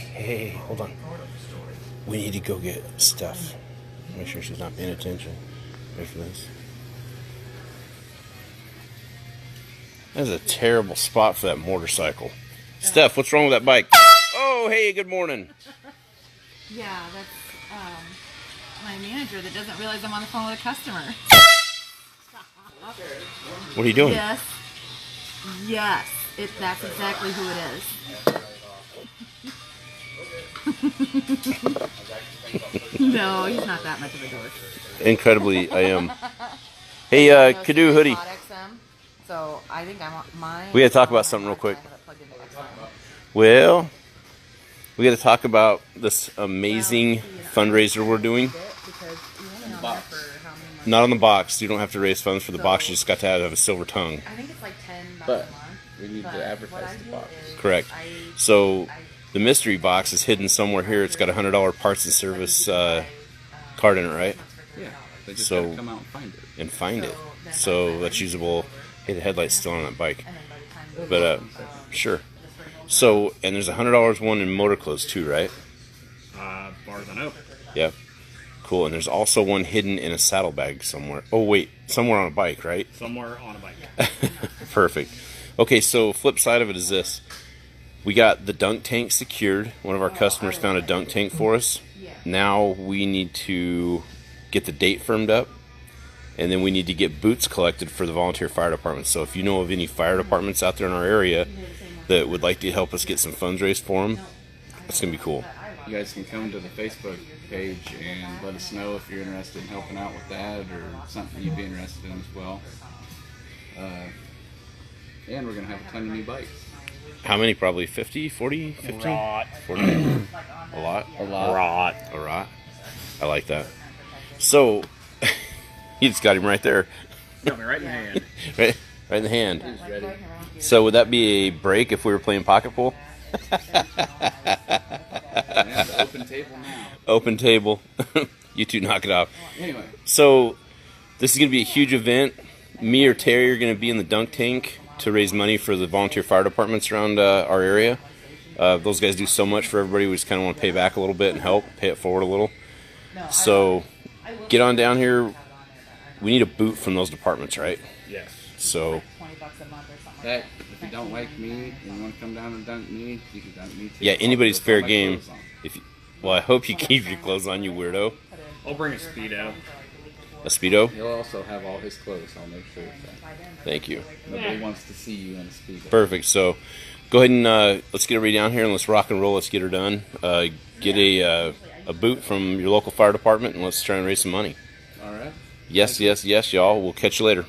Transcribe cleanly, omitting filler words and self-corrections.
Hey, hold on. We need to go get Steph. Make sure she's not paying attention. Ready for this? That's a terrible spot for that motorcycle. Steph, what's wrong with that bike? Oh, hey, good morning. Yeah, that's my manager that doesn't realize I'm on the phone with a customer. What are you doing? Yes. That's exactly who it is. No, he's not that much of a dork. Incredibly, I am. Hey, Kadoo hoodie. So I think We got to talk about something real quick. Well, we got to talk about this amazing fundraiser we're doing. Not on the box. You don't have to raise funds for the box. You just got to have a silver tongue. I think it's like $10 But a month. we need to advertise the box. Correct. So the mystery box is hidden somewhere here. It's got a $100 parts and service card in it, right? Yeah. They just So- gotta come out and find it. So that's usable. Hey, the headlight's still on that bike. But sure. So, and there's a $100 one in motor clothes too, right? Far as I know. Yep. Cool. And there's also one hidden in a saddlebag somewhere. Oh wait, somewhere on a bike, right? Somewhere on a bike. Perfect. Okay, so flip side of it is this. We got the dunk tank secured. One of our customers found a dunk tank for us. Now we need to get the date firmed up. And then we need to get boots collected for the volunteer fire department. So if you know of any fire departments out there in our area that would like to help us get some funds raised for them, it's going to be cool. You guys can come to the Facebook page and let us know if you're interested in helping out with that or something you'd be interested in as well. And we're going to have a ton of new bikes. How many? Probably 50, 40, 50? Rot. 40? A lot? A lot. Rot. A lot? I like that. So, you just got him right there. Got me right in the hand. Right in the hand. Who's ready? So would that be a break if we were playing pocket pool? Yeah, the open table now. Open table. You two knock it off. Anyway, So this is going to be a huge event. Me or Terry are going to be in the dunk tank to raise money for the volunteer fire departments around our area. Those guys do so much for everybody. We just kind of want to pay back a little bit and help, pay it forward a little. So get on down here. We need a boot from those departments, right? Yes. So heck, if you don't like me and you want to come down and dunk me, you can dunk me too. yeah, anybody's I'll fair put my game. clothes on. If you, well, I hope you keep your clothes on, you weirdo. I'll bring a Speedo. A Speedo? He'll also have all his clothes. I'll make sure of that. Thank you. Nobody wants to see you in a Speedo. Perfect. So go ahead and let's get everybody down here and let's rock and roll. Let's get her done. Get a boot from your local fire department and let's try and raise some money. All right. Yes, y'all. We'll catch you later.